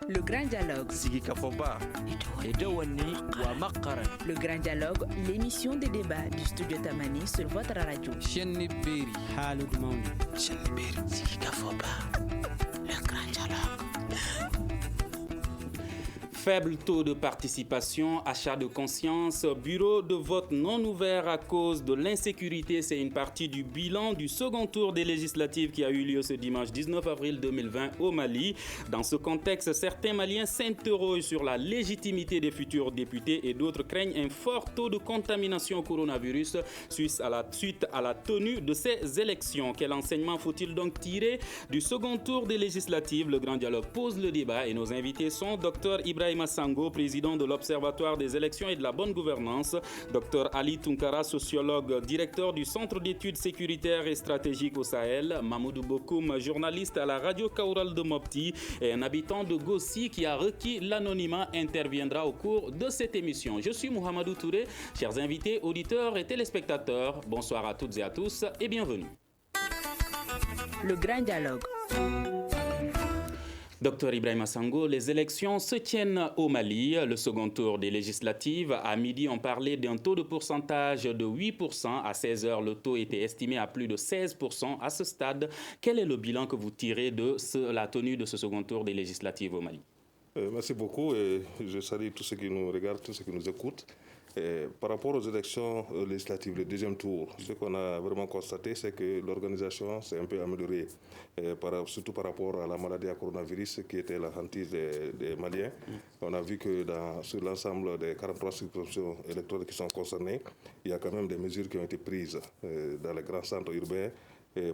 Le Grand Dialogue. Sigi Kafoba. Le Grand Dialogue, l'émission de débat du studio Tamani sur votre radio. Sigi Kafoba. Le Grand Dialogue. Faible taux de participation, achat de conscience, bureau de vote non ouvert à cause de l'insécurité, c'est une partie du bilan du second tour des législatives qui a eu lieu ce dimanche 19 avril 2020 au Mali. Dans ce contexte, certains Maliens s'interrogent sur la légitimité des futurs députés et d'autres craignent un fort taux de contamination au coronavirus suite à la tenue de ces élections. Quel enseignement faut-il donc tirer du second tour des législatives? Le Grand Dialogue pose le débat et nos invités sont Dr Ibrahima Sango, président de l'Observatoire des élections et de la bonne gouvernance, Dr Ali Tunkara, sociologue, directeur du Centre d'études sécuritaires et stratégiques au Sahel, Mamoudou Bokoum, journaliste à la radio Kaoural de Mopti et un habitant de Gossi qui a requis l'anonymat, interviendra au cours de cette émission. Je suis Mohamedou Touré, chers invités, auditeurs et téléspectateurs, bonsoir à toutes et à tous et bienvenue. Le Grand Dialogue. Docteur Ibrahima Sango, les élections se tiennent au Mali. Le second tour des législatives. À midi, on parlait d'un taux de pourcentage de 8%. À 16h, le taux était estimé à plus de 16%. À ce stade, quel est le bilan que vous tirez de la tenue de ce second tour des législatives au Mali? Merci beaucoup et je salue tous ceux qui nous regardent, tous ceux qui nous écoutent. Et par rapport aux élections législatives, le deuxième tour, ce qu'on a vraiment constaté, c'est que l'organisation s'est un peu améliorée, surtout par rapport à la maladie à coronavirus qui était la hantise des Maliens. On a vu que sur l'ensemble des 43 circonscriptions électorales qui sont concernées, il y a quand même des mesures qui ont été prises dans les grands centres urbains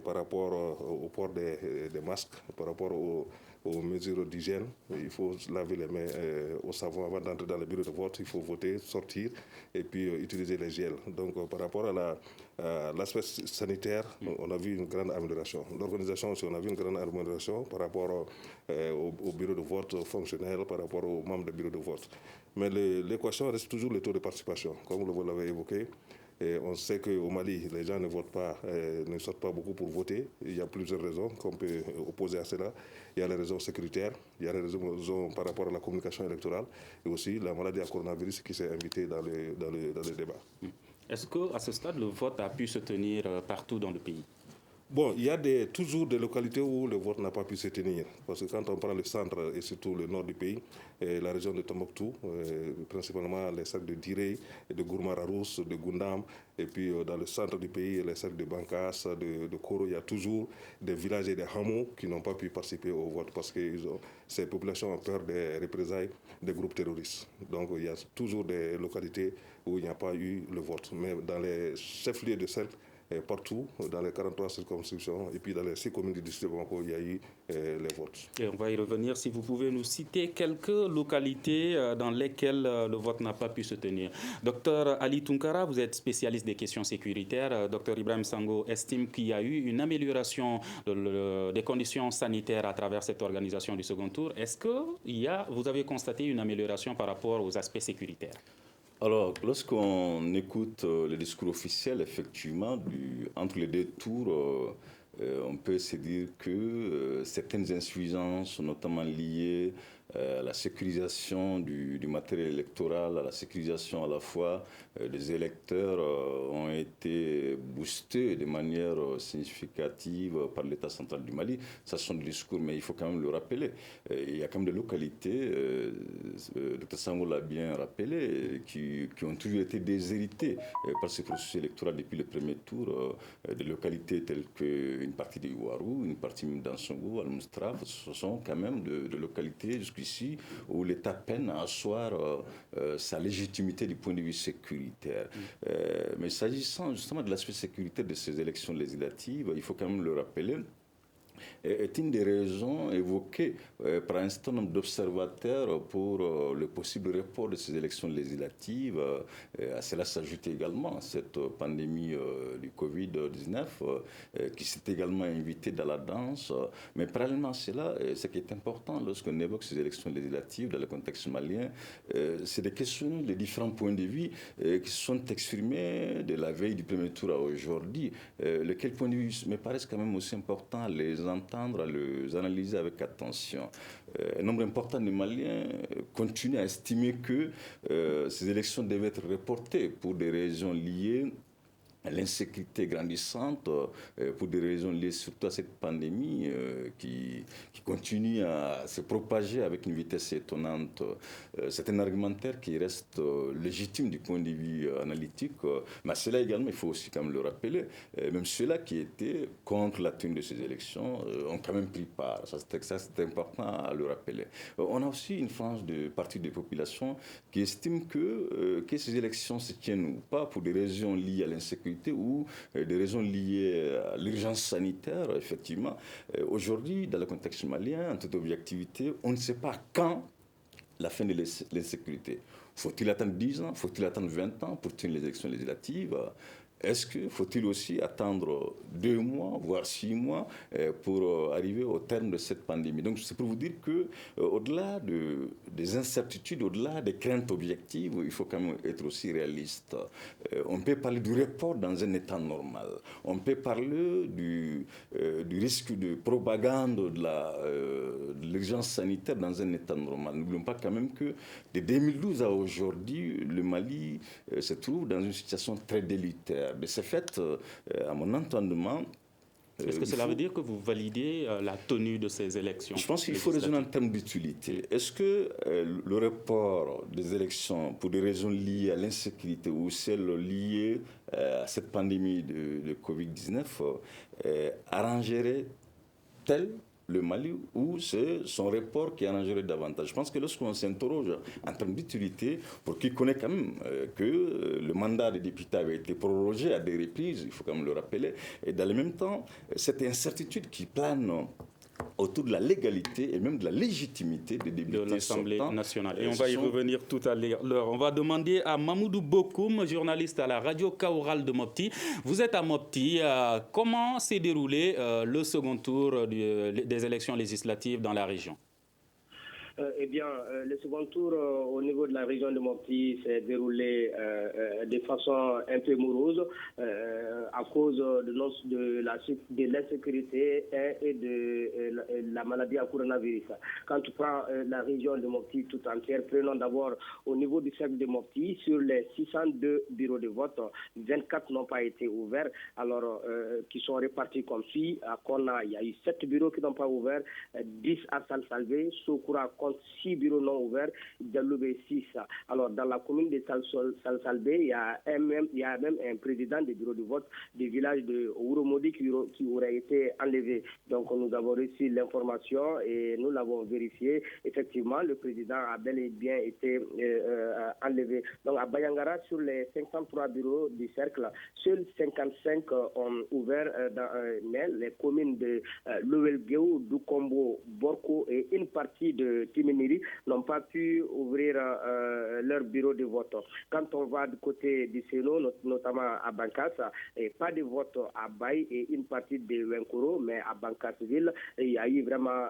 par rapport au port des masques, par rapport aux mesures d'hygiène. Il faut laver les mains au savon avant d'entrer dans le bureau de vote. Il faut voter, sortir et puis utiliser les gels. Donc par rapport à l'aspect sanitaire, on a vu une grande amélioration. L'organisation aussi, on a vu une grande amélioration par rapport au bureau de vote fonctionnel, par rapport aux membres du bureau de vote. Mais l'équation reste toujours le taux de participation, comme vous l'avez évoqué. Et on sait qu'au Mali, les gens ne votent pas, ne sortent pas beaucoup pour voter. Il y a plusieurs raisons qu'on peut opposer à cela. Il y a les raisons sécuritaires, il y a les raisons par rapport à la communication électorale et aussi la maladie à coronavirus qui s'est invitée dans le débat. Est-ce qu'à ce stade, le vote a pu se tenir partout dans le pays? Bon, il y a toujours des localités où le vote n'a pas pu se tenir. Parce que quand on prend le centre et surtout le nord du pays, la région de Tombouctou, principalement les cercles de Diré, de Gourmararousse, de Goundam, et puis dans le centre du pays, les cercles de Bankas, de Koro, il y a toujours des villages et des hameaux qui n'ont pas pu participer au vote parce que ces populations ont peur des représailles des groupes terroristes. Donc il y a toujours des localités où il n'y a pas eu le vote. Mais dans les chefs-lieux de cercle, partout, dans les 43 circonscriptions et puis dans les 6 communes du district de Bamako, il y a eu les votes. Et on va y revenir. Si vous pouvez nous citer quelques localités dans lesquelles le vote n'a pas pu se tenir. Docteur Ali Tunkara, vous êtes spécialiste des questions sécuritaires. Docteur Ibrahim Sango estime qu'il y a eu une amélioration des conditions sanitaires à travers cette organisation du second tour. Est-ce que vous avez constaté une amélioration par rapport aux aspects sécuritaires? Alors, lorsqu'on écoute le discours officiel, effectivement, entre les deux tours, on peut se dire que certaines insuffisances, notamment liées à la sécurisation du matériel électoral, à la sécurisation à la fois des électeurs, ont été boostées de manière significative par l'État central du Mali. Ça, ce sont des discours, mais il faut quand même le rappeler. Il y a quand même des localités, Dr Sango l'a bien rappelé, qui ont toujours été déshéritées par ce processus électoral depuis le premier tour. Des localités telles qu'une partie de Ouarou, une partie d'Ansongo, Al-Moustraf, ce sont quand même de localités jusqu'ici où l'État peine à asseoir sa légitimité du point de vue sécuritaire. Mais s'agissant justement de l'aspect sécuritaire de ces élections législatives, il faut quand même le rappeler, est une des raisons évoquées par un certain nombre d'observateurs pour le possible report de ces élections législatives. À cela s'ajoute également cette pandémie du Covid-19 qui s'est également invitée dans la danse. Mais parallèlement à cela, ce qui est important lorsqu'on évoque ces élections législatives dans le contexte malien, c'est de questionner les différents points de vue qui se sont exprimés de la veille du premier tour à aujourd'hui. Lesquels points de vue me paraissent quand même aussi importants les les entendre, à les analyser avec attention. Un nombre important de Maliens continue à estimer que ces élections devaient être reportées pour des raisons liées à l'insécurité grandissante, pour des raisons liées surtout à cette pandémie qui continue à se propager avec une vitesse étonnante. C'est un argumentaire qui reste légitime du point de vue analytique, mais cela également, il faut aussi quand même le rappeler, même ceux-là qui étaient contre la tenue de ces élections ont quand même pris part. Ça, c'est important à le rappeler. On a aussi une frange de partie des populations qui estime que ces élections se tiennent ou pas pour des raisons liées à l'insécurité ou des raisons liées à l'urgence sanitaire, effectivement. Aujourd'hui, dans le contexte malien, en toute objectivité, on ne sait pas quand la fin de l'insécurité. Faut-il attendre 10 ans? Faut-il attendre 20 ans pour tenir les élections législatives? Faut-il aussi attendre 2 mois, voire 6 mois pour arriver au terme de cette pandémie? Donc c'est pour vous dire que au-delà des incertitudes, au-delà des craintes objectives, il faut quand même être aussi réaliste. On peut parler du report dans un état normal. On peut parler du risque de propagande de l'urgence sanitaire dans un état normal. N'oublions pas quand même que de 2012 à aujourd'hui, le Mali se trouve dans une situation très délétère. De ce fait, à mon entendement... Est-ce que cela veut dire que vous validez la tenue de ces élections? Je pense qu'il faut raisonner en termes d'utilité. Est-ce que le report des élections pour des raisons liées à l'insécurité ou celles liées à cette pandémie de Covid-19 arrangerait-elle le Mali ou c'est son report qui arrangerait davantage? Je pense que lorsqu'on s'interroge en termes d'utilité, pour qui connaît quand même que le mandat des députés avait été prorogé à des reprises, il faut quand même le rappeler, et dans le même temps, cette incertitude qui plane autour de la légalité et même de la légitimité des députés de l'Assemblée nationale. Et on va y revenir tout à l'heure. On va demander à Mamoudou Bokoum, journaliste à la radio Kaoural de Mopti. Vous êtes à Mopti. Comment s'est déroulé le second tour des élections législatives dans la région? Eh bien, le second tour au niveau de la région de Mopti s'est déroulé de façon un peu morose à cause de l'insécurité et de la maladie à coronavirus. Quand tu prends la région de Mopti tout entière, prenons d'abord au niveau du cercle de Mopti, sur les 602 bureaux de vote, 24 n'ont pas été ouverts, alors qui sont répartis comme suit. Il y a eu 7 bureaux qui n'ont pas ouvert, 10 à Salsalvé, Sokoura compte 6 bureaux non ouverts, Dialoubé 6. Alors, dans la commune de Salsalbé, il y a même un président des bureaux de vote du village de Ouromodi qui aurait été enlevé. Donc, nous avons reçu l'information et nous l'avons vérifié. Effectivement, le président a bel et bien été enlevé. Donc, à Bayangara, sur les 503 bureaux du cercle, seuls 55 ont ouvert, mais les communes de Louelguéou, Doukombo, Borko et une partie de Timiniri n'ont pas pu ouvrir leur bureau de vote. Quand on va du côté du Séno, notamment à Bankas, pas de vote à Baye et une partie de Wenkoro, mais à Bankassville, il y a eu vraiment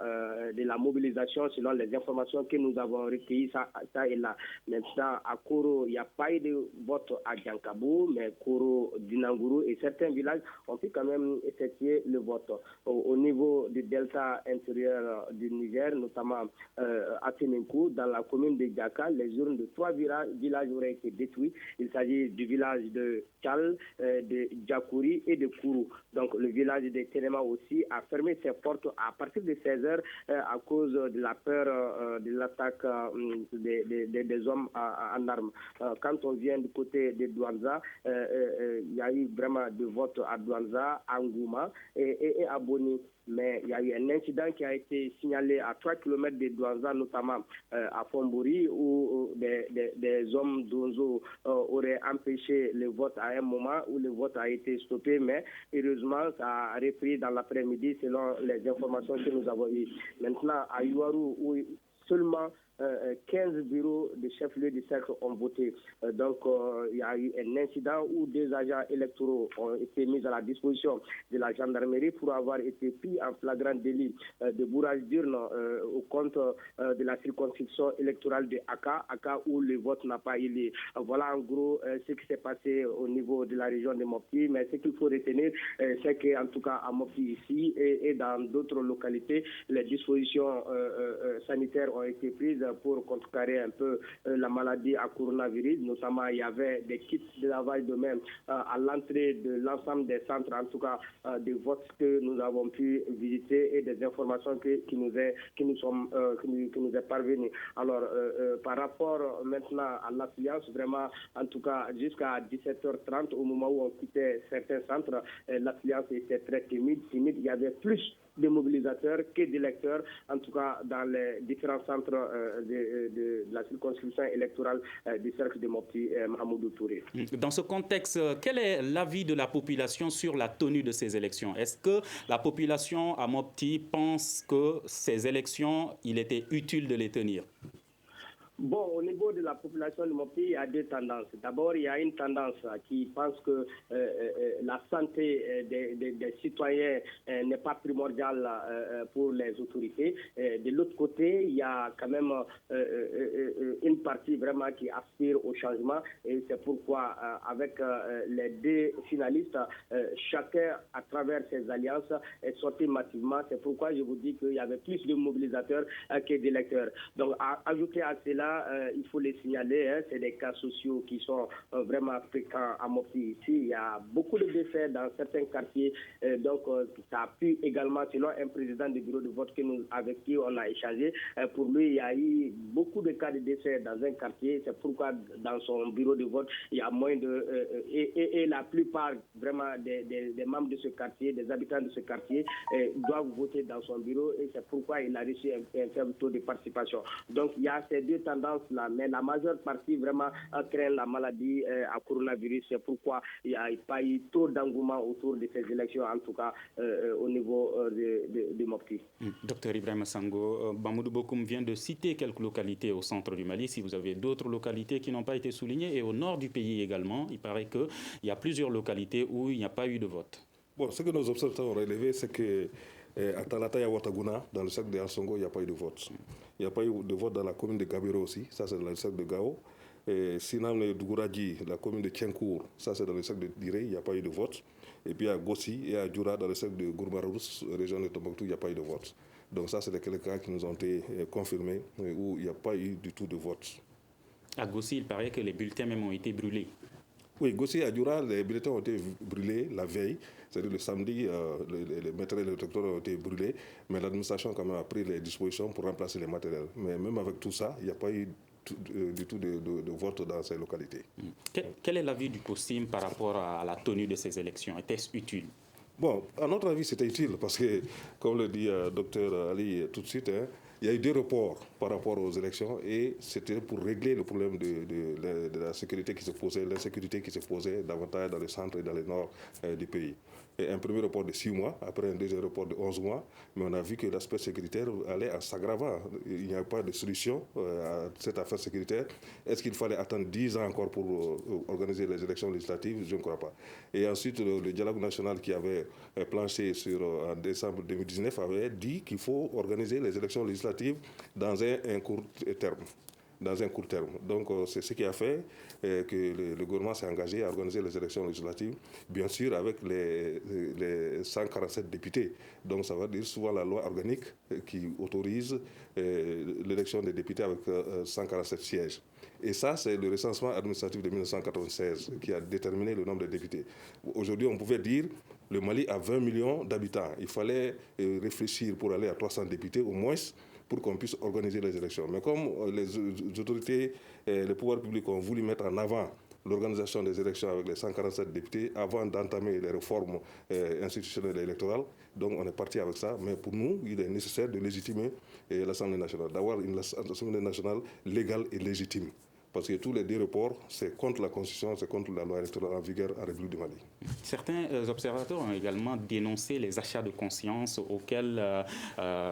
de la mobilisation selon les informations que nous avons recueillies, ça et là. Maintenant, à Koro, il n'y a pas eu de vote à Djankabou, mais Koro, Dinangourou et certains villages ont pu quand même effectuer le vote. Au niveau du delta intérieur du Niger, notamment à Témenkou, dans la commune de Djaka, les urnes de 3 villages auraient été détruits. Il s'agit du village de Tchal, de Djakouri et de Kourou. Donc le village de Ténéma aussi a fermé ses portes à partir de 16h à cause de la peur de l'attaque des hommes en armes. Quand on vient du côté de Douanza, il y a eu vraiment de votes à Douanza, à Ngouma et à Boni. Mais il y a eu un incident qui a été signalé à 3 km de Douanza, notamment à Fombori, où des hommes d'Onzo auraient empêché le vote à un moment où le vote a été stoppé, mais heureusement, ça a repris dans l'après-midi selon les informations que nous avons eues. Maintenant, à Yuaru, où seulement 15 bureaux de chef-lieu de cercle ont voté. Donc, il y a eu un incident où 2 agents électoraux ont été mis à la disposition de la gendarmerie pour avoir été pris en flagrant délit de bourrage d'urne au compte de la circonscription électorale de Aka où le vote n'a pas eu lieu. Voilà en gros ce qui s'est passé au niveau de la région de Mopti. Mais ce qu'il faut retenir, c'est qu'en tout cas à Mopti ici et dans d'autres localités, les dispositions sanitaires ont été prises pour contrecarrer un peu la maladie à coronavirus. Notamment, il y avait des kits de lavage de main à l'entrée de l'ensemble des centres, en tout cas des votes que nous avons pu visiter et des informations qui nous est parvenues. Alors, par rapport maintenant à l'affluence, vraiment, en tout cas, jusqu'à 17h30, au moment où on quittait certains centres, l'affluence était très timide. Il y avait plus de mobilisateurs que d'électeurs, en tout cas dans les différents centres de la circonscription électorale du cercle de Mopti, Mahamoudou Touré. Dans ce contexte, quel est l'avis de la population sur la tenue de ces élections? Est-ce que la population à Mopti pense que ces élections, il était utile de les tenir? Bon, au niveau de la population de Mopti, il y a 2 tendances. D'abord, il y a une tendance qui pense que la santé des citoyens n'est pas primordiale pour les autorités. De l'autre côté, il y a quand même une partie vraiment qui aspire au changement. Et c'est pourquoi, avec les 2 finalistes, chacun, à travers ses alliances, est sorti massivement. C'est pourquoi je vous dis qu'il y avait plus de mobilisateurs que d'électeurs. Donc, ajouter à cela, il faut les signaler, c'est des cas sociaux qui sont vraiment fréquents à Mopti ici. Il y a beaucoup de décès dans certains quartiers, donc ça a pu également, selon un président du bureau de vote avec qui on a échangé, pour lui il y a eu beaucoup de cas de décès dans un quartier. C'est pourquoi dans son bureau de vote il y a moins de et la plupart vraiment des membres de ce quartier, des habitants de ce quartier doivent voter dans son bureau, et c'est pourquoi il a reçu un faible taux de participation. Donc il y a ces 2 tendances-là, mais la majeure partie vraiment craint la maladie à coronavirus. C'est pourquoi il n'y a pas eu trop d'engouement autour de ces élections, en tout cas au niveau de Mopti. Docteur Ibrahima Sango, Mamoudou Bokoum vient de citer quelques localités au centre du Mali. Si vous avez d'autres localités qui n'ont pas été soulignées, et au nord du pays également, il paraît qu'il y a plusieurs localités où il n'y a pas eu de vote. Bon, ce que nos observateurs ont relevé, c'est que à Talata et à Ouattaguna, dans le cercle de Ansongo, il n'y a pas eu de vote. Il n'y a pas eu de vote dans la commune de Gabiro aussi, ça c'est dans le cercle de Gao. Sinam et Dougouraji, la commune de Tchenkour, ça c'est dans le cercle de Diré, il n'y a pas eu de vote. Et puis à Gossi et à Djoura, dans le cercle de Gourmarous, région de Tombouctou, il n'y a pas eu de vote. Donc ça c'est les cas qui nous ont été confirmés, où il n'y a pas eu du tout de vote. À Gossi, il paraît que les bulletins même ont été brûlés. Oui, Gossi et Adjoura, les bulletins ont été brûlés la veille, c'est-à-dire le samedi, les matériels électoraux ont été brûlés, mais l'administration quand même a pris les dispositions pour remplacer les matériels. Mais même avec tout ça, il n'y a pas eu du tout de vote dans ces localités. Quel est l'avis du COSIM par rapport à la tenue de ces élections? Était-ce utile? Bon, à notre avis, c'était utile parce que, comme le dit Dr Ali tout de suite, il y a eu 2 reports par rapport aux élections et c'était pour régler le problème de la sécurité qui se posait, l'insécurité qui se posait davantage dans le centre et dans le nord du pays. Et un premier report de 6 mois, après un deuxième report de 11 mois, mais on a vu que l'aspect sécuritaire allait en s'aggravant. Il n'y a pas de solution à cette affaire sécuritaire. Est-ce qu'il fallait attendre 10 ans encore pour organiser les élections législatives? Je ne crois pas. Et ensuite, le dialogue national qui avait planché en décembre 2019 avait dit qu'il faut organiser les élections législatives dans un court terme. Donc, c'est ce qui a fait que le gouvernement s'est engagé à organiser les élections législatives, bien sûr avec les 147 députés. Donc, ça veut dire souvent la loi organique qui autorise l'élection des députés avec 147 sièges. Et ça, c'est le recensement administratif de 1996 qui a déterminé le nombre de députés. Aujourd'hui, on pouvait dire le Mali a 20 millions d'habitants. Il fallait réfléchir pour aller à 300 députés au moins, pour qu'on puisse organiser les élections. Mais comme les autorités et les pouvoirs publics ont voulu mettre en avant l'organisation des élections avec les 147 députés avant d'entamer les réformes institutionnelles et électorales, donc on est parti avec ça. Mais pour nous, il est nécessaire de légitimer l'Assemblée nationale, d'avoir une Assemblée nationale légale et légitime. Parce que tous les deux reports, c'est contre la Constitution, c'est contre la loi électorale en vigueur en République du Mali. Certains observateurs ont également dénoncé les achats de conscience auxquels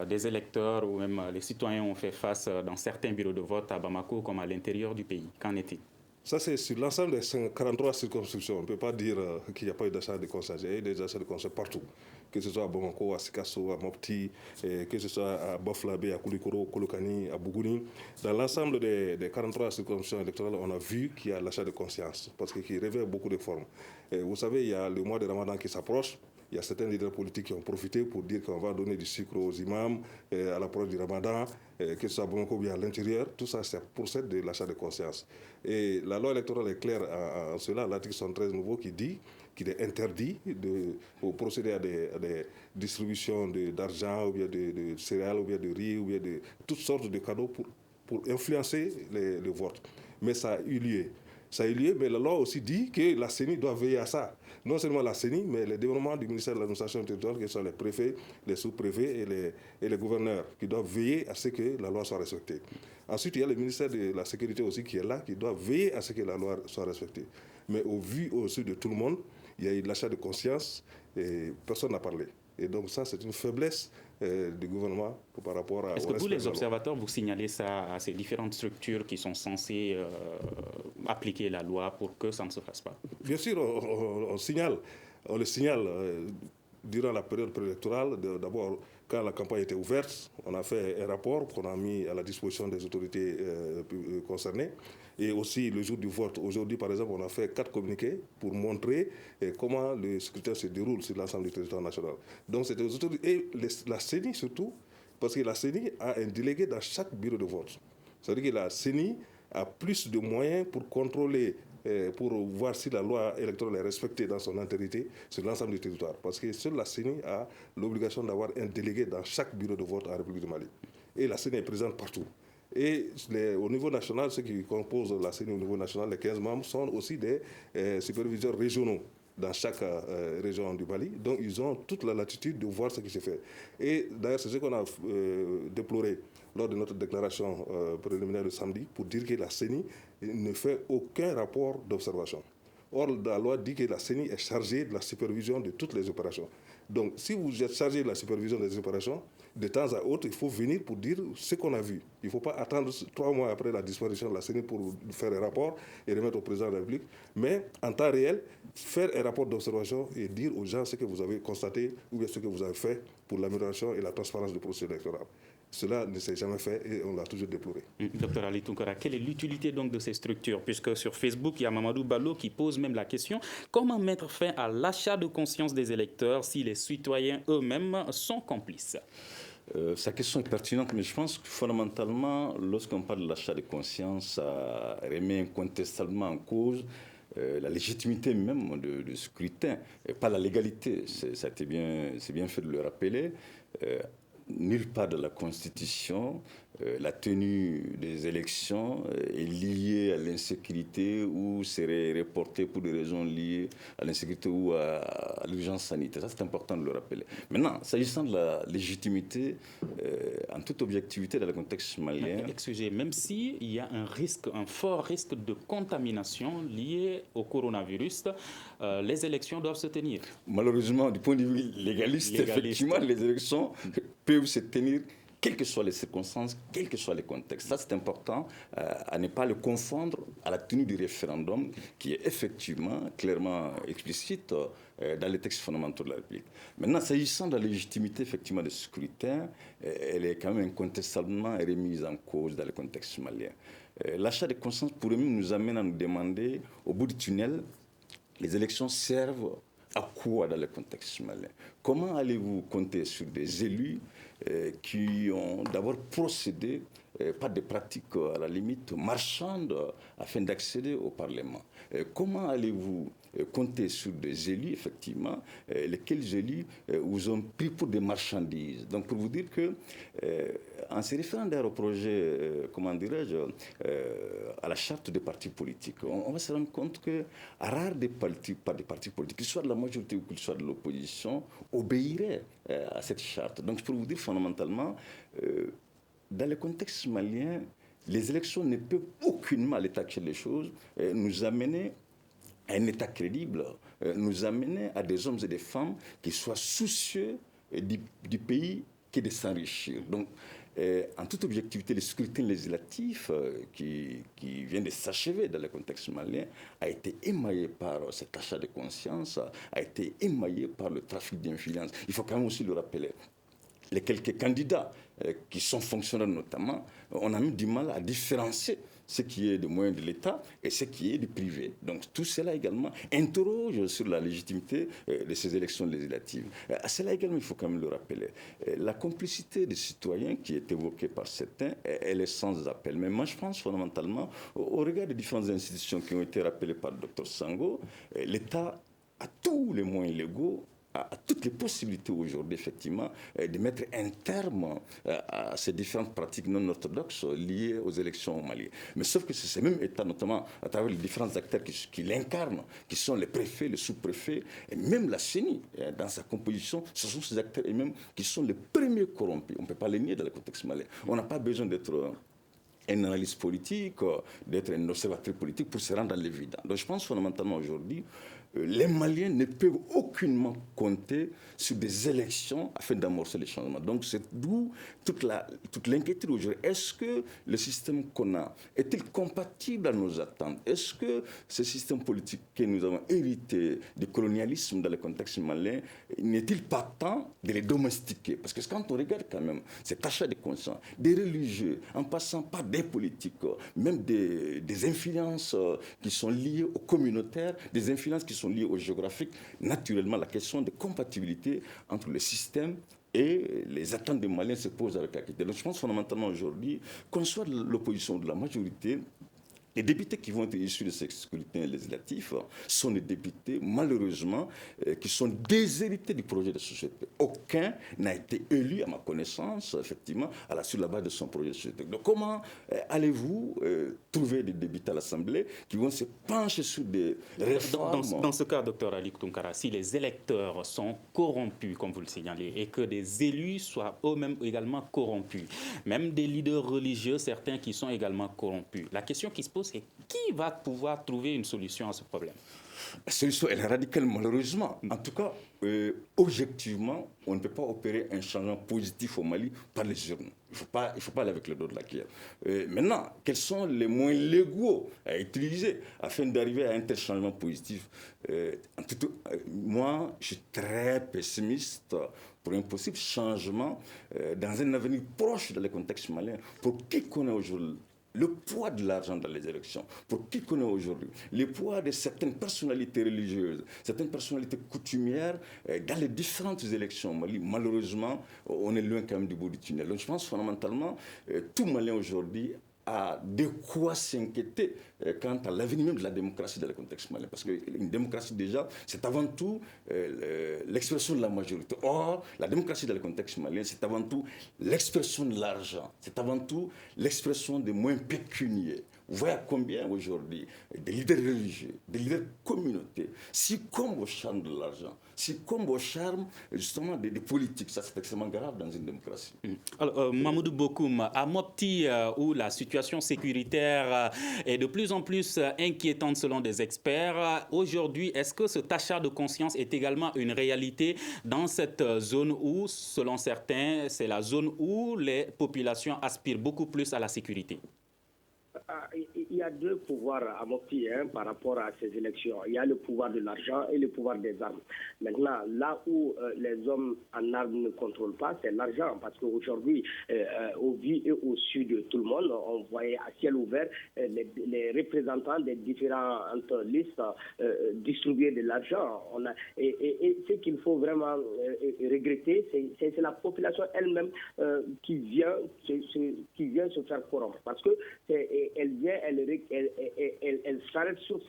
des électeurs ou même les citoyens ont fait face dans certains bureaux de vote à Bamako comme à l'intérieur du pays. Qu'en est-il? Ça, c'est sur l'ensemble des 43 circonscriptions. On ne peut pas dire qu'il n'y a pas eu d'achat de conscience. Il y a eu des achats de conscience partout. Que ce soit à Bamako, à Sikasso, à Mopti, que ce soit à Baflabé, à Koulikoro, Kolokani, à Bougouni. Dans l'ensemble des 43 circonscriptions électorales, on a vu qu'il y a l'achat de conscience, parce qu'il révèle beaucoup de formes. Et vous savez, il y a le mois de Ramadan qui s'approche. Il y a certains leaders politiques qui ont profité pour dire qu'on va donner du sucre aux imams à l'approche du Ramadan, que ce soit à Bamako ou bien à l'intérieur. Tout ça, c'est pour de l'achat de conscience. Et la loi électorale est claire en cela, l'article 113 nouveau qui dit qu'il est interdit de procéder à des distributions d'argent ou bien de céréales ou bien de riz ou bien de toutes sortes de cadeaux pour influencer le vote. Mais ça a eu lieu. Ça a eu lieu, mais la loi aussi dit que la CENI doit veiller à ça. Non seulement la CENI, mais les développements du ministère de l'administration territoriale, que sont les préfets, les sous-préfets et les gouverneurs, qui doivent veiller à ce que la loi soit respectée. Ensuite, il y a le ministère de la Sécurité aussi qui est là, qui doit veiller à ce que la loi soit respectée. Mais au vu aussi de tout le monde, il y a eu de l'achat de conscience et personne n'a parlé. Et donc ça, c'est une faiblesse du gouvernement par rapport à... Est-ce que vous, les observateurs, vous signalez ça à ces différentes structures qui sont censées appliquer la loi pour que ça ne se fasse pas? Bien sûr, on le signale durant la période préélectorale. D'abord, quand la campagne était ouverte, on a fait un rapport qu'on a mis à la disposition des autorités concernées. Et aussi, le jour du vote, aujourd'hui, par exemple, on a fait 4 communiqués pour montrer comment le scrutin se déroule sur l'ensemble du territoire national. Donc, c'était aux autorités. Et la CENI, surtout, parce que la CENI a un délégué dans chaque bureau de vote. C'est-à-dire que la CENI a plus de moyens pour contrôler, pour voir si la loi électorale est respectée dans son intégrité sur l'ensemble du territoire. Parce que seule la CENI a l'obligation d'avoir un délégué dans chaque bureau de vote en République du Mali. Et la CENI est présente partout. Et au niveau national, ceux qui composent la CENI au niveau national, les 15 membres, sont aussi des superviseurs régionaux dans chaque région du Mali. Donc, ils ont toute la latitude de voir ce qui se fait. Et d'ailleurs, c'est ce qu'on a déploré lors de notre déclaration préliminaire de samedi pour dire que la CENI ne fait aucun rapport d'observation. Or, la loi dit que la CENI est chargée de la supervision de toutes les opérations. Donc, si vous êtes chargé de la supervision des opérations, de temps à autre, il faut venir pour dire ce qu'on a vu. Il ne faut pas attendre 3 mois après la disparition de la CENI pour faire un rapport et remettre au président de la République. Mais en temps réel, faire un rapport d'observation et dire aux gens ce que vous avez constaté ou bien ce que vous avez fait pour l'amélioration et la transparence du processus électoral. Cela ne s'est jamais fait et on l'a toujours déploré. Docteur Ali Tounkara, quelle est l'utilité donc de ces structures? Puisque sur Facebook, il y a Mamadou Ballo qui pose même la question: comment mettre fin à l'achat de conscience des électeurs si les citoyens eux-mêmes sont complices? Sa question est pertinente, mais je pense que fondamentalement, lorsqu'on parle de l'achat de conscience, ça remet incontestablement en cause la légitimité même du scrutin, et pas la légalité. C'est bien fait de le rappeler. Nulle part de la Constitution, la tenue des élections est liée à l'insécurité ou serait reportée pour des raisons liées à l'insécurité ou à l'urgence sanitaire. Ça, c'est important de le rappeler. Maintenant, s'agissant de la légitimité, en toute objectivité dans le contexte malien... Excusez, même s'il y a un fort risque de contamination lié au coronavirus, les élections doivent se tenir. Malheureusement, du point de vue légaliste. Effectivement, les élections peuvent se tenir quelles que soient les circonstances, quels que soient les contextes. Ça, c'est important à ne pas le confondre à la tenue du référendum, qui est effectivement clairement explicite dans les textes fondamentaux de la République. Maintenant, s'agissant de la légitimité effectivement du scrutin, elle est quand même incontestablement remise en cause dans le contexte malien. L'achat de conscience, pour nous, nous amène à nous demander, au bout du tunnel, les élections servent à quoi dans le contexte malien? Comment allez-vous compter sur des élus qui ont d'abord procédé par des pratiques à la limite marchandes afin d'accéder au Parlement? Comment allez-vous compter sur des élus, effectivement, lesquels élus vous ont pris pour des marchandises? Donc, pour vous dire que, en se référant d'ailleurs au projet, comment dirais-je, à la charte des partis politiques, on va se rendre compte que rares des partis politiques, qu'ils soient de la majorité ou qu'ils soient de l'opposition, obéiraient à cette charte. Donc, pour vous dire fondamentalement, dans le contexte malien, les élections ne peuvent aucunement, à l'état actuel des choses, nous amener à un État crédible, nous amener à des hommes et des femmes qui soient soucieux du pays que de s'enrichir. Donc, en toute objectivité, le scrutin législatif qui vient de s'achever dans le contexte malien a été émaillé par cet achat de conscience, a été émaillé par le trafic d'influence. Il faut quand même aussi le rappeler. Les quelques candidats qui sont fonctionnaires notamment, on a même du mal à différencier ce qui est des moyens de l'État et ce qui est du privé. Donc tout cela également interroge sur la légitimité de ces élections législatives. À cela également, il faut quand même le rappeler. La complicité des citoyens qui est évoquée par certains, elle est sans appel. Mais moi, je pense fondamentalement, au regard des différentes institutions qui ont été rappelées par le Dr Sango, l'État a tous les moyens légaux, a toutes les possibilités aujourd'hui, effectivement, de mettre un terme à ces différentes pratiques non orthodoxes liées aux élections au Mali. Mais sauf que c'est ces mêmes États, notamment à travers les différents acteurs qui l'incarnent, qui sont les préfets, les sous-préfets, et même la CENI, dans sa composition, ce sont ces acteurs eux-mêmes qui sont les premiers corrompus. On ne peut pas les nier dans le contexte malien. On n'a pas besoin d'être un analyste politique, d'être un observateur politique pour se rendre à l'évident. Donc je pense fondamentalement aujourd'hui, les Maliens ne peuvent aucunement compter sur des élections afin d'amorcer les changements. Donc c'est d'où toute l'inquiétude aujourd'hui. Est-ce que le système qu'on a est-il compatible à nos attentes? Est-ce que ce système politique que nous avons hérité du colonialisme dans le contexte malien n'est-il pas temps de les domestiquer? Parce que quand on regarde quand même cet achat de conscience, des religieux, en passant par des politiques, même des influences qui sont liées au communautaire, des influences qui sont liées au géographique, naturellement la question de compatibilité entre le système et les attentes des Maliens se posent avec acuité. Donc je pense fondamentalement aujourd'hui, qu'on soit de l'opposition ou de la majorité, les députés qui vont être issus de ce scrutin législatif sont des députés, malheureusement, qui sont déshérités du projet de société. Aucun n'a été élu, à ma connaissance, effectivement, sur la base de son projet de société. Donc comment allez-vous trouver des députés à l'Assemblée qui vont se pencher sur des réformes? Dans ce cas, Dr Ali Tounkara, si les électeurs sont corrompus, comme vous le signalez, et que des élus soient eux-mêmes également corrompus, même des leaders religieux, certains qui sont également corrompus, la question qui se pose, c'est qui va pouvoir trouver une solution à ce problème? La solution, elle est radicale, malheureusement. En tout cas, objectivement, on ne peut pas opérer un changement positif au Mali par les urnes. Il ne faut pas aller avec le dos de la cuillère. Maintenant, quels sont les moyens légaux à utiliser afin d'arriver à un tel changement positif? Moi, je suis très pessimiste pour un possible changement dans un avenir proche dans le contexte malien. Pour qui connaît aujourd'hui le poids de l'argent dans les élections, pour qui connaît aujourd'hui le poids de certaines personnalités religieuses, certaines personnalités coutumières dans les différentes élections au Mali, malheureusement, on est loin quand même du bout du tunnel. Donc je pense fondamentalement, tout Malien aujourd'hui a de quoi s'inquiéter quant à l'avenir même de la démocratie dans le contexte malien. Parce qu'une démocratie, déjà, c'est avant tout l'expression de la majorité. Or, la démocratie dans le contexte malien, c'est avant tout l'expression de l'argent. C'est avant tout l'expression des moyens pécuniaires. Vous voyez combien aujourd'hui des leaders religieux, des leaders communautaires, si comme au charme de l'argent, si comme au charme justement des politiques, ça c'est extrêmement grave dans une démocratie. Alors, Mamoudou Bokoum, à Mopti, où la situation sécuritaire est de plus en plus inquiétante selon des experts, aujourd'hui, est-ce que cet achat de conscience est également une réalité dans cette zone où, selon certains, c'est la zone où les populations aspirent beaucoup plus à la sécurité? Il y a deux pouvoirs à Mopti par rapport à ces élections. Il y a le pouvoir de l'argent et le pouvoir des armes. Maintenant, là où les hommes en armes ne contrôlent pas, c'est l'argent. Parce qu'aujourd'hui, au vu et au su de tout le monde, on voyait à ciel ouvert les représentants des différentes listes distribuer de l'argent. Et ce qu'il faut vraiment regretter, c'est la population elle-même qui vient se faire corrompre. Parce que elle vient, elle s'arrête sur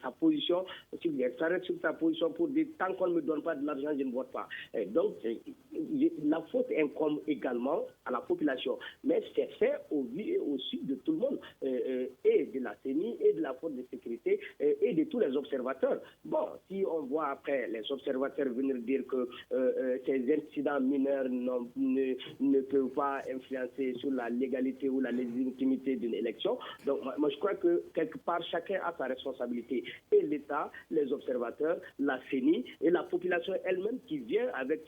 sa position, elle s'arrête sur sa position pour dire tant qu'on ne me donne pas de l'argent, je ne vote pas. Donc, la faute incombe également à la population. Mais c'est fait au vu et au su de tout le monde, et de la CENI, et de la force de sécurité, et de tous les observateurs. Bon, si on voit après les observateurs venir dire que ces incidents mineurs ne peuvent pas influencer sur la légalité ou la légitimité d'une élection, donc moi je crois que quelque part chacun a sa responsabilité. Et l'État, les observateurs, la CENI et la population elle-même qui vient avec,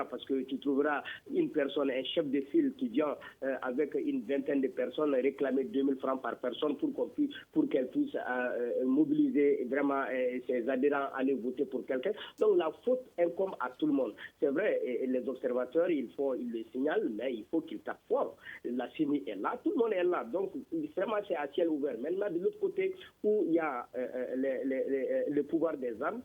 parce que tu trouveras une personne, un chef de file qui vient avec une vingtaine de personnes réclamer 2000 francs par personne pour qu'elle puisse mobiliser vraiment ses adhérents à aller voter pour quelqu'un. Donc la faute incombe à tout le monde. C'est vrai, et les observateurs, ils le signalent, mais il faut qu'ils tapent fort. La CENI est là, tout le monde est là. Donc vraiment c'est à ciel ouvert. Maintenant de l'autre côté où il y a le pouvoir des armes,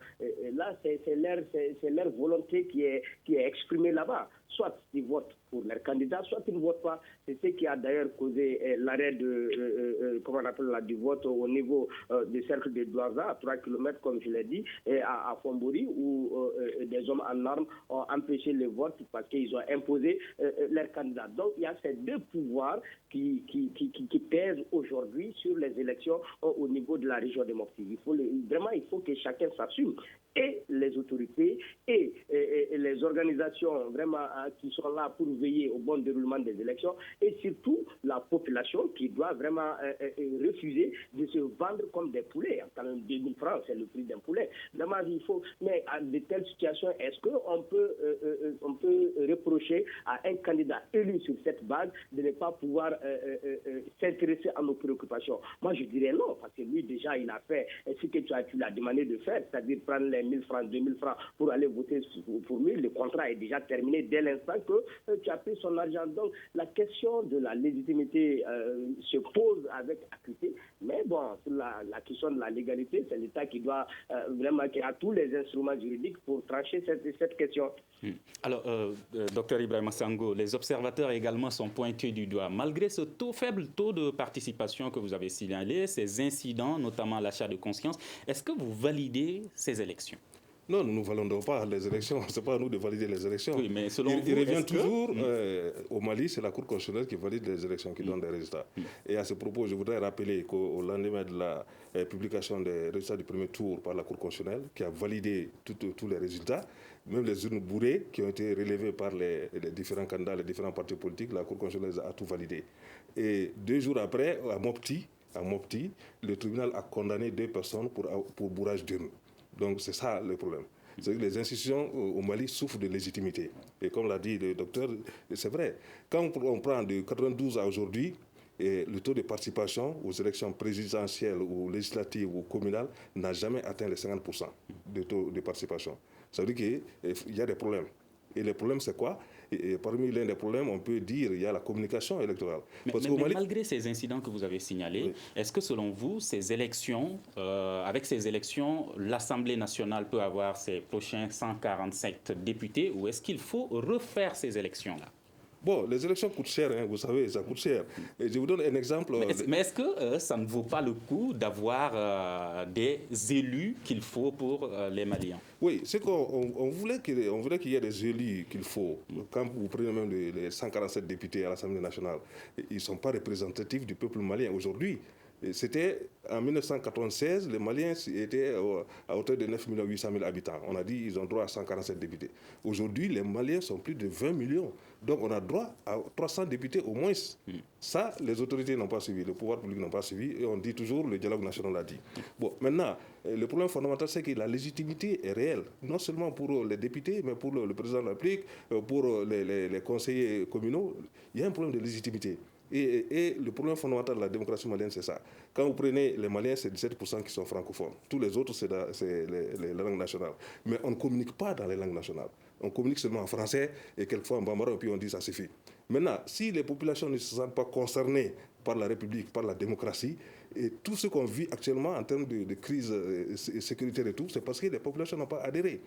là c'est leur volonté qui est exprimée là-bas. Soit ils votent pour leur candidat, soit ils ne votent pas. C'est ce qui a d'ailleurs causé l'arrêt du vote au niveau du cercle de Douarza, à 3 km, comme je l'ai dit, et à Fombori, où des hommes en armes ont empêché le vote parce qu'ils ont imposé leur candidat. Donc il y a ces deux pouvoirs qui pèsent aujourd'hui sur les élections au niveau de la région de Mopti. Il faut que chacun s'assume. Et les autorités et les organisations vraiment qui sont là pour veiller au bon déroulement des élections, et surtout la population qui doit vraiment refuser de se vendre comme des poulets. Quand même 2000 francs, c'est le prix d'un poulet. Vraiment, mais à de telles situations, est-ce qu'on peut reprocher à un candidat élu sur cette base de ne pas pouvoir s'intéresser à nos préoccupations? Moi, je dirais non, parce que lui, déjà, il a fait ce que tu l'as demandé de faire, c'est-à-dire prendre les 1000 francs, 2000 francs pour aller voter pour lui. Le contrat est déjà terminé dès l'instant que tu as pris son argent. Donc, la question de la légitimité se pose avec acuité. Mais bon, la question de la légalité, c'est l'État qui doit qui a tous les instruments juridiques pour trancher cette question. Alors, Dr Ibrahima Sango, les observateurs également sont pointés du doigt. Malgré ce faible taux de participation que vous avez signalé, ces incidents, notamment l'achat de conscience, est-ce que vous validez ces élections? Non, nous ne validons pas les élections. Ce n'est pas à nous de valider les élections. Oui, mais selon vous, il revient toujours au Mali, c'est la Cour constitutionnelle qui valide les élections, qui donne des résultats. Et à ce propos, je voudrais rappeler qu'au lendemain de la publication des résultats du premier tour par la Cour constitutionnelle, qui a validé tous les résultats, même les urnes bourrées qui ont été relevées par les différents candidats, les différents partis politiques, la Cour constitutionnelle a tout validé. Et 2 jours après, à Mopti, le tribunal a condamné 2 personnes pour bourrage d'urnes. Donc c'est ça le problème. C'est que les institutions au Mali souffrent de légitimité. Et comme l'a dit le docteur, c'est vrai. Quand on prend de 92 à aujourd'hui, le taux de participation aux élections présidentielles ou législatives ou communales n'a jamais atteint les 50% de taux de participation. Ça veut dire qu'il y a des problèmes. Et les problèmes, c'est quoi? Et parmi l'un des problèmes, on peut dire qu'il y a la communication électorale. Mais malgré ces incidents que vous avez signalés, est-ce que selon vous, avec ces élections, l'Assemblée nationale peut avoir ses prochains 147 députés, ou est-ce qu'il faut refaire ces élections-là? Bon, les élections coûtent cher, vous savez, ça coûte cher. Et je vous donne un exemple. Mais est-ce que ça ne vaut pas le coup d'avoir des élus qu'il faut pour les Maliens? Oui, c'est qu'on voulait qu'il y ait des élus qu'il faut. Quand vous prenez même les 147 députés à l'Assemblée nationale, ils ne sont pas représentatifs du peuple malien aujourd'hui. C'était en 1996, les Maliens étaient à hauteur de 9 800 000 habitants. On a dit qu'ils ont droit à 147 députés. Aujourd'hui, les Maliens sont plus de 20 millions. Donc on a droit à 300 députés au moins. Ça, les autorités n'ont pas suivi, le pouvoir public n'a pas suivi, et on dit toujours, le dialogue national l'a dit. Bon, maintenant, le problème fondamental, c'est que la légitimité est réelle, non seulement pour les députés, mais pour le président de la République, pour les conseillers communaux. Il y a un problème de légitimité. Et le problème fondamental de la démocratie malienne, c'est ça. Quand vous prenez les Maliens, c'est 17% qui sont francophones. Tous les autres, c'est les langues nationales. Mais on ne communique pas dans les langues nationales. On communique seulement en français et quelquefois en bambara, et puis on dit ça suffit. Maintenant, si les populations ne se sentent pas concernées par la République, par la démocratie, et tout ce qu'on vit actuellement en termes de crise sécuritaire et tout, c'est parce que les populations n'ont pas adhéré.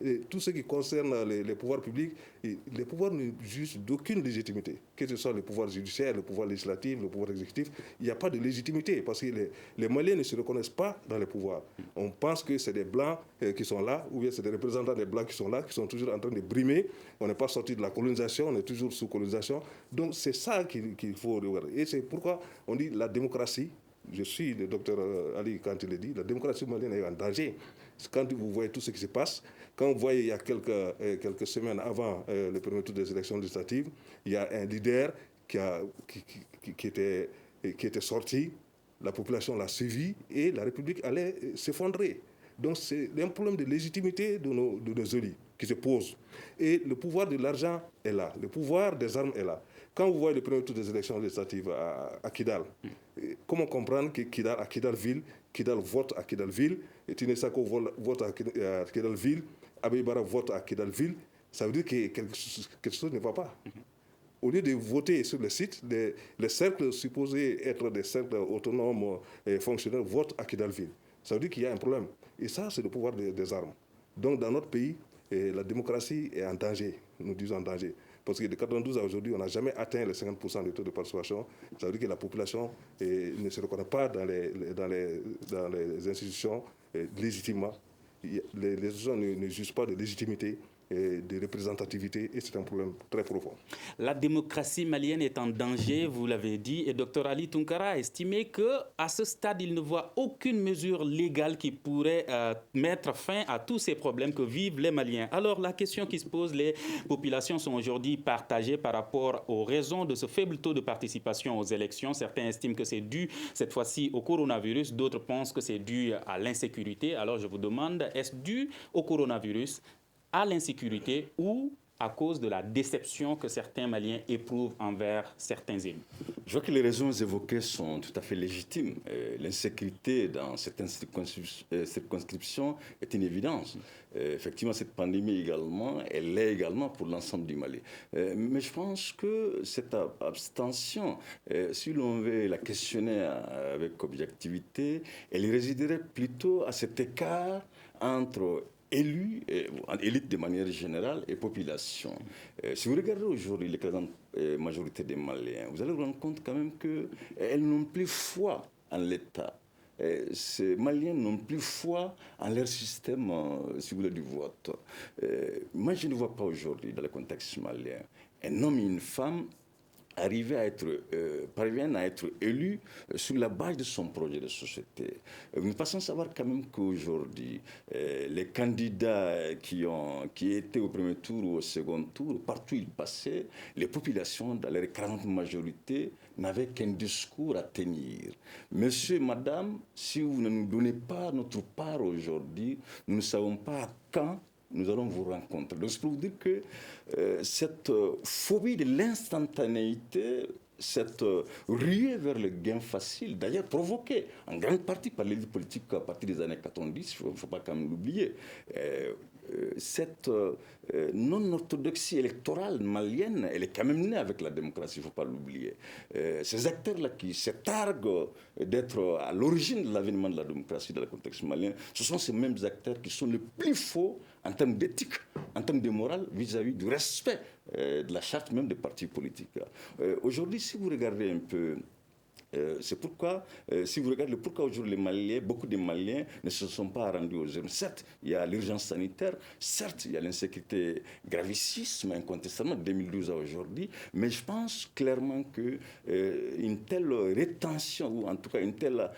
Et tout ce qui concerne les pouvoirs publics, les pouvoirs ne jugent d'aucune légitimité, que ce soit le pouvoir judiciaire, le pouvoir législatif, le pouvoir exécutif. Il n'y a pas de légitimité parce que les Maliens ne se reconnaissent pas dans les pouvoirs. On pense que c'est des Blancs qui sont là, ou bien c'est des représentants des Blancs qui sont là, qui sont toujours en train de brimer. On n'est pas sorti de la colonisation, on est toujours sous colonisation. Donc c'est ça qu'il faut regarder. Et c'est pourquoi on dit la démocratie. Je suis le docteur Ali quand il le dit, la démocratie malienne est en danger. Quand vous voyez tout ce qui se passe, quand vous voyez il y a quelques semaines avant le premier tour des élections législatives, il y a un leader qui était sorti, la population l'a suivi et la République allait s'effondrer. Donc c'est un problème de légitimité de nos élus qui se pose. Et le pouvoir de l'argent est là, le pouvoir des armes est là. Quand vous voyez le premier tour des élections législatives à Kidal, comment comprendre que Kidal-Ville, Kidal vote à Kidal-Ville, et Tiné Sako vote à Kidal-Ville, Abbé Bara vote à Kidal-Ville, ça veut dire que quelque chose ne va pas. Au lieu de voter sur le site, les cercles supposés être des cercles autonomes et fonctionnels votent à Kidal-Ville. Ça veut dire qu'il y a un problème. Et ça, c'est le pouvoir des armes. Donc, dans notre pays, la démocratie est en danger, nous disons en danger. Parce que de 92 à aujourd'hui, on n'a jamais atteint les 50% de taux de participation. Ça veut dire que la population ne se reconnaît pas dans les institutions légitimement. Les institutions ne jugent pas de légitimité et de représentativité, et c'est un problème très profond. La démocratie malienne est en danger, vous l'avez dit, et Dr Ali Tounkara a estimé qu'à ce stade, il ne voit aucune mesure légale qui pourrait mettre fin à tous ces problèmes que vivent les Maliens. Alors la question qui se pose, les populations sont aujourd'hui partagées par rapport aux raisons de ce faible taux de participation aux élections. Certains estiment que c'est dû cette fois-ci au coronavirus, d'autres pensent que c'est dû à l'insécurité. Alors je vous demande, est-ce dû au coronavirus, à l'insécurité ou à cause de la déception que certains Maliens éprouvent envers certains élus? Je vois que les raisons évoquées sont tout à fait légitimes. L'insécurité dans certaines circonscriptions est une évidence. Effectivement, cette pandémie également, elle l'est également pour l'ensemble du Mali. Mais je pense que cette abstention, si l'on veut la questionner avec objectivité, elle résiderait plutôt à cet écart entre élus, élite de manière générale et population. Si vous regardez aujourd'hui l'écrasante majorité des Maliens, vous allez vous rendre compte quand même qu'elles n'ont plus foi en l'État. Ces Maliens n'ont plus foi en leur système, si vous voulez, du vote. Moi, je ne vois pas aujourd'hui, dans le contexte malien, un homme et une femme parviennent à être élus sur la base de son projet de société. Nous ne passons savoir quand même qu'aujourd'hui, les candidats qui étaient au premier tour ou au second tour, partout où ils passaient, les populations, dans leur écrasante majorité, n'avaient qu'un discours à tenir. Monsieur, madame, si vous ne nous donnez pas notre part aujourd'hui, nous ne savons pas quand nous allons vous rencontrer. Donc, c'est pour vous dire que cette phobie de l'instantanéité, cette ruée vers le gain facile, d'ailleurs provoquée en grande partie par l'élite politique à partir des années 90, il ne faut pas quand même l'oublier, cette non-orthodoxie électorale malienne, elle est quand même née avec la démocratie, il ne faut pas l'oublier. Ces acteurs-là qui se targuent d'être à l'origine de l'avènement de la démocratie dans le contexte malien, ce sont ces mêmes acteurs qui sont les plus faux en termes d'éthique, en termes de morale, vis-à-vis du respect de la charte même des partis politiques. Aujourd'hui, si vous regardez un peu, c'est pourquoi, si vous regardez pourquoi aujourd'hui beaucoup de Maliens ne se sont pas rendus aux urnes. Certes, il y a l'urgence sanitaire, certes, il y a l'insécurité gravissime, incontestablement, de 2012 à aujourd'hui, mais je pense clairement qu'une telle rétention, ou en tout cas une telle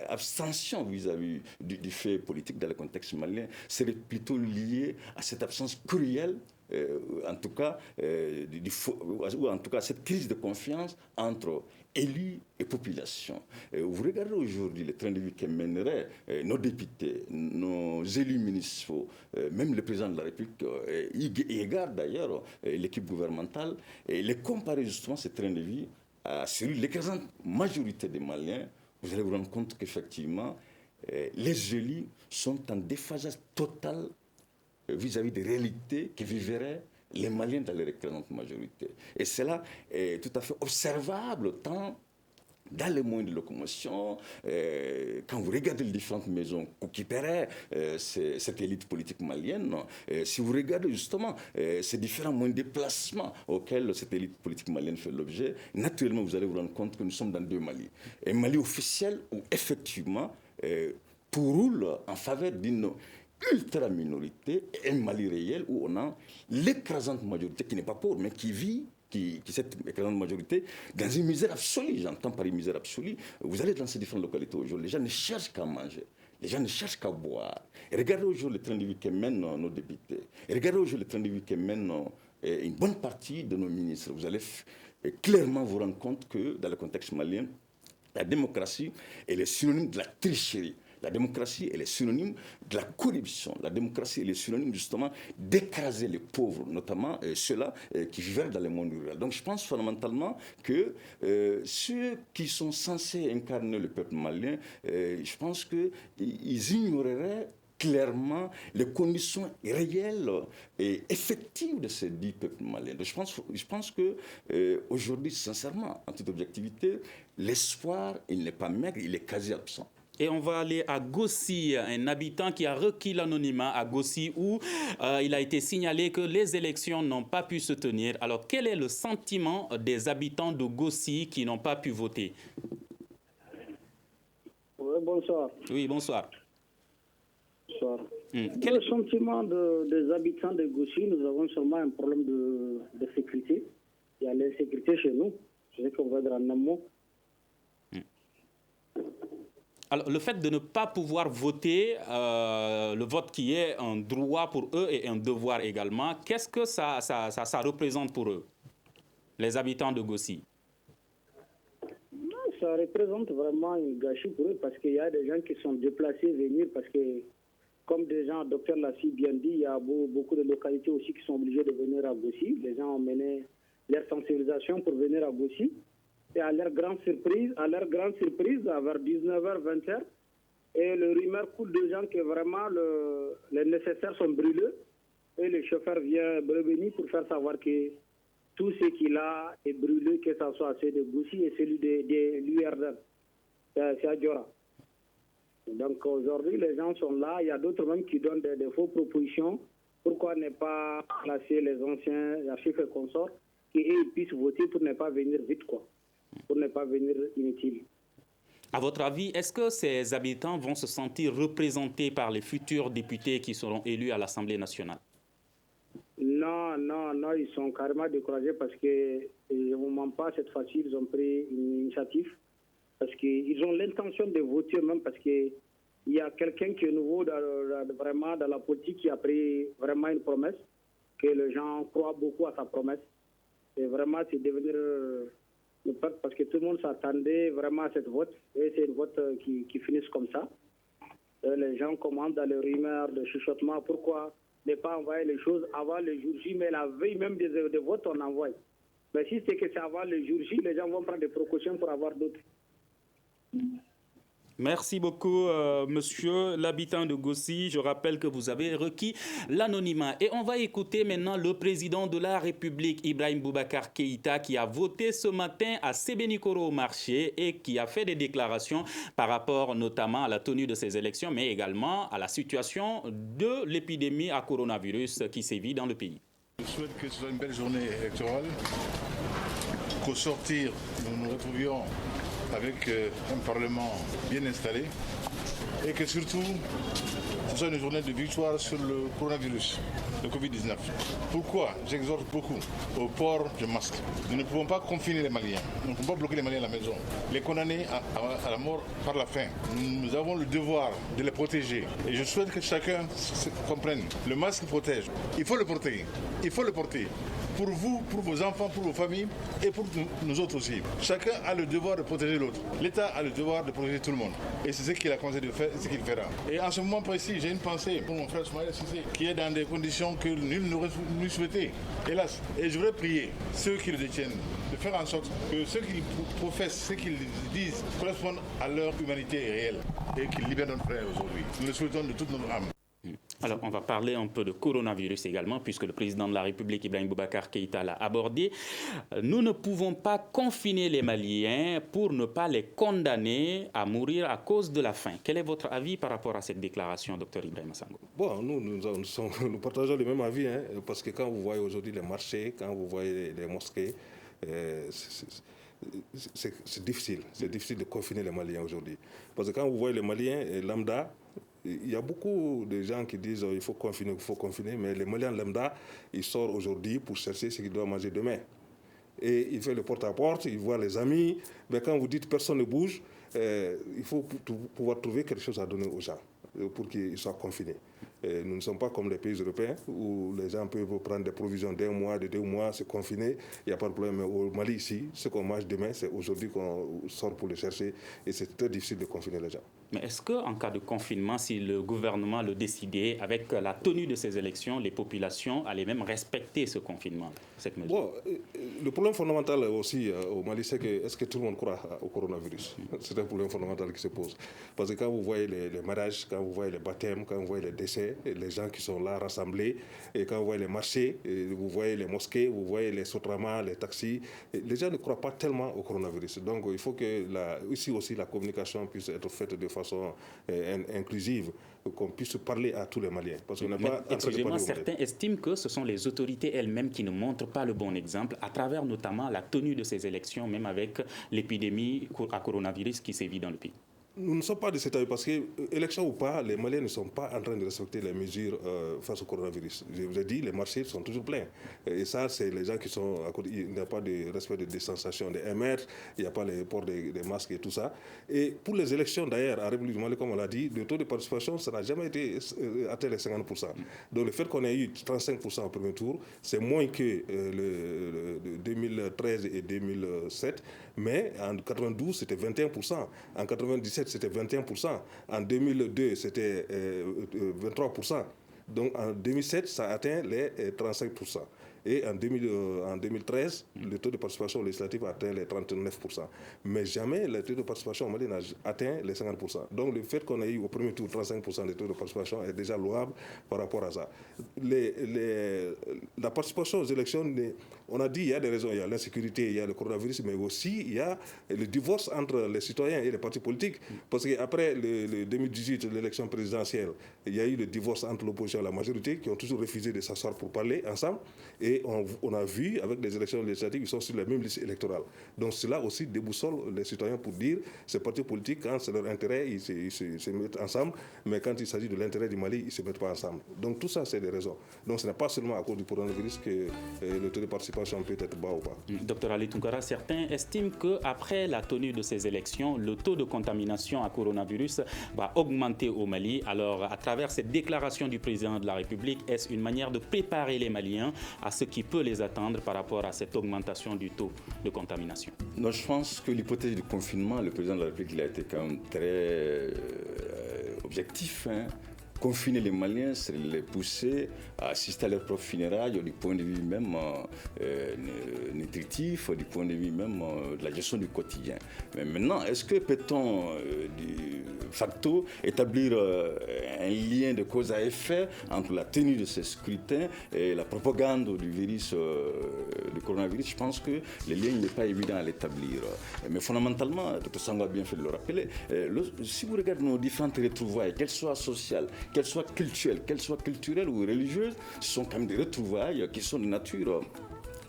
abstention vis-à-vis du fait politique dans le contexte malien, serait plutôt liée à cette absence cruelle en tout cas, ou en tout cas cette crise de confiance entre élus et population. Vous regardez aujourd'hui le train de vie que mèneraient nos députés, nos élus municipaux, même le président de la République, y égard d'ailleurs l'équipe gouvernementale, et les comparer justement ce train de vie à celui de l'écrasante majorité des Maliens, vous allez vous rendre compte qu'effectivement, les élus sont en déphasage total vis-à-vis des réalités que vivraient les Maliens dans leur écrasante majorité. Et cela est tout à fait observable tant dans les moyens de locomotion, quand vous regardez les différentes maisons qu'occuperaient cette élite politique malienne, si vous regardez justement ces différents moyens de déplacement auxquels cette élite politique malienne fait l'objet, naturellement vous allez vous rendre compte que nous sommes dans deux Mali. Un Mali officiel où effectivement tout roule en faveur d'une ultra-minorité, et un Mali réel où on a l'écrasante majorité qui n'est pas pauvre mais qui vit cette écrasante majorité, dans une misère absolue. J'entends par une misère absolue. Vous allez dans ces différentes localités aujourd'hui, les gens ne cherchent qu'à manger, les gens ne cherchent qu'à boire. Et regardez aujourd'hui le train de vie que mènent nos députés. Et regardez aujourd'hui le train de vie que mènent une bonne partie de nos ministres. Vous allez clairement vous rendre compte que dans le contexte malien, la démocratie, elle est synonyme de la tricherie. La démocratie, elle est synonyme de la corruption. La démocratie, elle est synonyme justement d'écraser les pauvres, notamment ceux-là qui vivent dans le monde rural. Donc je pense fondamentalement que ceux qui sont censés incarner le peuple malien, je pense qu'ils ignoreraient clairement les conditions réelles et effectives de ces dix peuples maliens. Donc je pense que aujourd'hui, sincèrement, en toute objectivité, l'espoir, il n'est pas maigre, il est quasi absent. Et on va aller à Gossi, un habitant qui a requis l'anonymat à Gossi où il a été signalé que les élections n'ont pas pu se tenir. Alors quel est le sentiment des habitants de Gossi qui n'ont pas pu voter? Oui, bonsoir. Oui, bonsoir. Bonsoir. Le sentiment des habitants de Gossi, nous avons sûrement un problème de sécurité. Il y a l'insécurité chez nous. Je sais qu'on va être en amont. Alors, le fait de ne pas pouvoir voter, le vote qui est un droit pour eux et un devoir également, qu'est-ce que ça représente pour eux, les habitants de Gossi? Ça représente vraiment un gâchis pour eux parce qu'il y a des gens qui sont déplacés venir parce que, comme des gens, docteur l'a si bien dit, il y a beaucoup de localités aussi qui sont obligées de venir à Gossi. Les gens ont mené leur sensibilisation pour venir à Gossi. Et à leur grande surprise, à vers 19h, 20h, et le rumeur coule de gens que vraiment les nécessaires sont brûlés. Et le chauffeur vient prévenir pour faire savoir que tout ce qu'il a est brûlé, que ce soit celui de Gossi et celui de l'URD. C'est à Diora. Donc aujourd'hui, les gens sont là. Il y a d'autres même qui donnent des fausses propositions. Pourquoi ne pas placer les anciens archives et consorts qu'ils puissent voter pour ne pas venir vite, quoi. Pour ne pas venir inutile. À votre avis, est-ce que ces habitants vont se sentir représentés par les futurs députés qui seront élus à l'Assemblée nationale? Non, ils sont carrément découragés parce que, je ne vous mens pas, cette fois-ci, ils ont pris une initiative. Parce qu'ils ont l'intention de voter même parce qu'il y a quelqu'un qui est nouveau vraiment dans la politique qui a pris vraiment une promesse, que les gens croient beaucoup à sa promesse. Et vraiment, c'est devenir... parce que tout le monde s'attendait vraiment à cette vote, et c'est une vote qui finisse comme ça. Et les gens commentent dans les rumeurs de chuchotement, pourquoi ne pas envoyer les choses avant le jour J, mais la veille même des votes, on envoie. Mais si c'est que c'est avant le jour J, les gens vont prendre des précautions pour avoir d'autres. Merci beaucoup, monsieur l'habitant de Gossi. Je rappelle que vous avez requis l'anonymat. Et on va écouter maintenant le président de la République, Ibrahim Boubacar Keïta, qui a voté ce matin à Sébenikoro au marché et qui a fait des déclarations par rapport notamment à la tenue de ces élections, mais également à la situation de l'épidémie à coronavirus qui sévit dans le pays. Je souhaite que ce soit une belle journée électorale, qu'au sortir, nous nous retrouvions avec un Parlement bien installé et que surtout ce soit une journée de victoire sur le coronavirus, le Covid-19. Pourquoi j'exhorte beaucoup au port du masque? Nous ne pouvons pas confiner les Maliens, nous ne pouvons pas bloquer les Maliens à la maison, les condamner à la mort par la faim. Nous avons le devoir de les protéger et je souhaite que chacun comprenne. Le masque protège, il faut le porter, il faut le porter. Pour vous, pour vos enfants, pour vos familles et pour nous autres aussi. Chacun a le devoir de protéger l'autre. L'État a le devoir de protéger tout le monde. Et c'est ce qu'il a commencé de faire et ce qu'il fera. Et en ce moment précis, j'ai une pensée pour mon frère Soumaïla Cissé qui est dans des conditions que nul n'aurait souhaité. Hélas. Et je voudrais prier ceux qui le détiennent de faire en sorte que ceux qui professent, ceux qui disent correspondent à leur humanité réelle et qu'ils libèrent notre frère aujourd'hui. Nous le souhaitons de toute notre âme. Alors, on va parler un peu de coronavirus également, puisque le président de la République, Ibrahim Boubacar Keïta, l'a abordé. Nous ne pouvons pas confiner les Maliens pour ne pas les condamner à mourir à cause de la faim. Quel est votre avis par rapport à cette déclaration, Dr Ibrahim Sango? Bon, nous partageons le même avis, hein, parce que quand vous voyez aujourd'hui les marchés, quand vous voyez les mosquées, c'est difficile. C'est difficile de confiner les Maliens aujourd'hui. Parce que quand vous voyez les Maliens lambda, il y a beaucoup de gens qui disent il faut confiner, mais les Maliens lambda, ils sortent aujourd'hui pour chercher ce qu'ils doivent manger demain. Et il fait le porte-à-porte, il voit les amis, mais quand vous dites personne ne bouge, il faut pouvoir trouver quelque chose à donner aux gens pour qu'ils soient confinés. Nous ne sommes pas comme les pays européens où les gens peuvent prendre des provisions d'1 mois, de 2 mois, se confiner, il n'y a pas de problème. Mais au Mali, ici, ce qu'on mange demain, c'est aujourd'hui qu'on sort pour les chercher et c'est très difficile de confiner les gens. Mais est-ce qu'en cas de confinement, si le gouvernement le décidait, avec la tenue de ces élections, les populations allaient même respecter ce confinement, cette mesure? Bon, le problème fondamental aussi au Mali, c'est que est-ce que tout le monde croit au coronavirus? C'est un problème fondamental qui se pose. Parce que quand vous voyez les mariages, quand vous voyez les baptêmes, quand vous voyez les décès, les gens qui sont là rassemblés, et quand vous voyez les marchés, vous voyez les mosquées, vous voyez les sotramas, les taxis, les gens ne croient pas tellement au coronavirus. Donc il faut que ici aussi la communication puisse être faite de façon inclusive, qu'on puisse parler à tous les Maliens. Parce qu'on n'est pas excusez-moi, certains estiment que ce sont les autorités elles-mêmes qui ne montrent pas le bon exemple, à travers notamment la tenue de ces élections, même avec l'épidémie à coronavirus qui sévit dans le pays. Nous ne sommes pas de cet avis parce que, élection ou pas, les Maliens ne sont pas en train de respecter les mesures face au coronavirus. Je vous ai dit, les marchés sont toujours pleins. Et ça, c'est les gens qui sont à côté. Il n'y a pas de respect de distanciation des 1 mètre, il n'y a pas le port des masques et tout ça. Et pour les élections, d'ailleurs, à République du Mali, comme on l'a dit, le taux de participation, ça n'a jamais été atteint les 50%. Donc le fait qu'on ait eu 35% au premier tour, c'est moins que le 2013 et 2007. Mais en 92, c'était 21%. En 97, c'était 21%. En 2002, c'était 23%. Donc en 2007, ça a atteint les 35%. Et en 2013, le taux de participation législative a atteint les 39%. Mais jamais le taux de participation au Mali n'a atteint les 50%. Donc le fait qu'on ait eu au premier tour 35% de taux de participation est déjà louable par rapport à ça. La participation aux élections, on a dit il y a des raisons, il y a l'insécurité, il y a le coronavirus, mais aussi il y a le divorce entre les citoyens et les partis politiques. Parce qu'après le 2018, l'élection présidentielle, il y a eu le divorce entre l'opposition et la majorité qui ont toujours refusé de s'asseoir pour parler ensemble. Et on a vu, avec les élections législatives, ils sont sur la même liste électorale. Donc cela aussi déboussole les citoyens pour dire, ces partis politiques, quand c'est leur intérêt, ils se mettent ensemble, mais quand il s'agit de l'intérêt du Mali, ils ne se mettent pas ensemble. Donc tout ça, c'est des raisons. Donc ce n'est pas seulement à cause du coronavirus que le taux de participation peut être bas ou pas. Docteur Ali Tunkara, certains estiment qu'après la tenue de ces élections, le taux de contamination à coronavirus va augmenter au Mali. Alors, à travers cette déclaration du président de la République, est-ce une manière de préparer les Maliens à ce qui peut les attendre par rapport à cette augmentation du taux de contamination? Non, je pense que l'hypothèse du confinement, le président de la République il a été quand même très objectif. Confiner les Maliens, c'est les pousser à assister à leurs propres funérailles du point de vue même nutritif, du point de vue même de la gestion du quotidien. Mais maintenant, est-ce que peut-on de facto établir un lien de cause à effet entre la tenue de ces scrutins et la propagande du virus, du coronavirus? Je pense que le lien n'est pas évident à l'établir. Mais fondamentalement, Dr Sango a bien fait de le rappeler, si vous regardez nos différentes retrouvailles, qu'elles soient sociales, qu'elles soient culturelles ou religieuses, ce sont quand même des retrouvailles qui sont de nature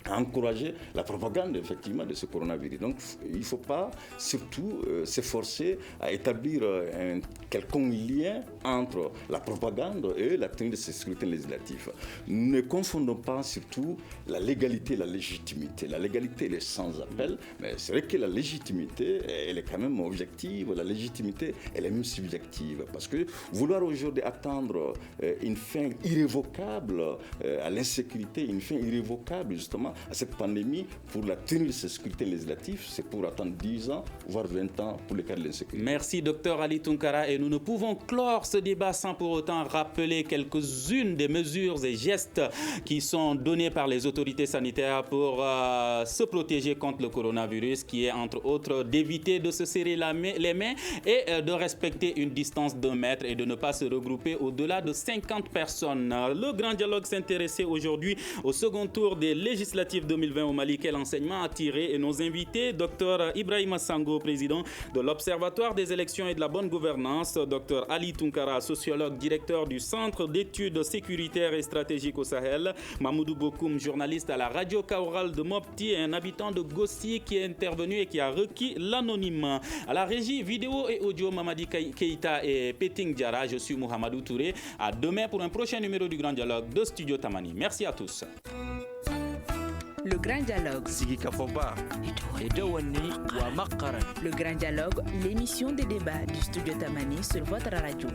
à encourager la propagande effectivement de ce coronavirus. Donc il ne faut pas surtout s'efforcer à établir un quelconque lien entre la propagande et la tenue de ces scrutins législatifs. Ne confondons pas surtout la légalité et la légitimité. La légalité, elle est sans appel, mais c'est vrai que la légitimité, elle est quand même objective, la légitimité, elle est même subjective. Parce que vouloir aujourd'hui attendre une fin irrévocable à l'insécurité, une fin irrévocable justement à cette pandémie, pour la tenue de cette sécurité législative, c'est pour attendre 10 ans, voire 20 ans pour le cas de l'insécurité. Merci, Dr Ali Tounkara. Et nous ne pouvons clore ce débat sans pour autant rappeler quelques-unes des mesures et gestes qui sont donnés par les autorités sanitaires pour se protéger contre le coronavirus, qui est entre autres d'éviter de se serrer les mains et de respecter une distance d'1 mètre et de ne pas se regrouper au-delà de 50 personnes. Le Grand Dialogue s'intéressait aujourd'hui au second tour des législatives 2020 au Mali. Quel enseignement a tiré? Et nos invités, Dr Ibrahima Sango, président de l'Observatoire des élections et de la bonne gouvernance, Dr Ali Tounkara, sociologue, directeur du Centre d'études sécuritaires et stratégiques au Sahel, Mamoudou Bokoum, journaliste à la radio Kaoural de Mopti et un habitant de Gossi qui est intervenu et qui a requis l'anonymat. À la régie vidéo et audio, Mamadi Keita et Peting Diara, je suis Mohamedou Touré. À demain pour un prochain numéro du Grand Dialogue de Studio Tamani. Merci à tous. Le Grand Dialogue. Le Grand Dialogue, l'émission des débats du Studio Tamani sur votre radio.